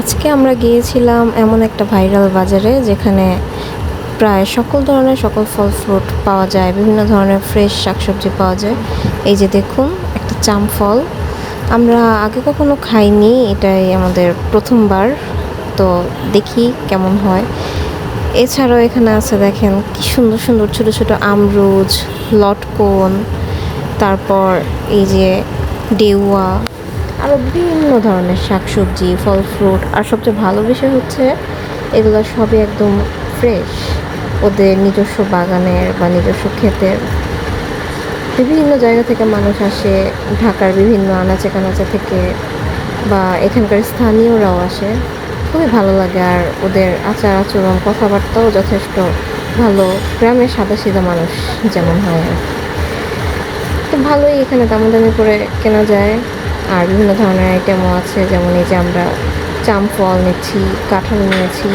আজকে আমরা গিয়েছিলাম এমন একটা ভাইরাল বাজারে যেখানে প্রায় সকল ধরনের সকল ফল ফ্রুট পাওয়া যায়, বিভিন্ন ধরনের ফ্রেশ শাকসবজি পাওয়া যায়। এই যে দেখুন, একটা চাম ফল আমরা আগে কখনো খাইনি, এটাই আমাদের প্রথমবার। তো দেখি কেমন হয়। এছাড়াও এখানে আছে, দেখেন কি সুন্দর সুন্দর ছোট ছোট আমরুজ, লটকন, তারপর এই যে ডেউয়া, আরও বিভিন্ন ধরনের শাকসবজি, ফল ফ্রুট। আর সবচেয়ে ভালো বিষয় হচ্ছে এগুলো সবই একদম ফ্রেশ, ওদের নিজস্ব বাগানের বা নিজস্ব ক্ষেতের। বিভিন্ন জায়গা থেকে মানুষ আসে, ঢাকার বিভিন্ন আনাচে কানাচে থেকে, বা এখানকার স্থানীয়রাও আসে। খুবই ভালো লাগে। আর ওদের আচার আচরণ, কথাবার্তাও যথেষ্ট ভালো, গ্রামের সাদাসিধা মানুষ যেমন হয় আর কি। তো ভালোই, এখানে দামাদামি করে কেনা যায়। আর বিভিন্ন ধরনের আইটেমও আছে, যেমন এই যে আমরা চাম ফল নিচ্ছি, কাঁঠাল নিয়েছি,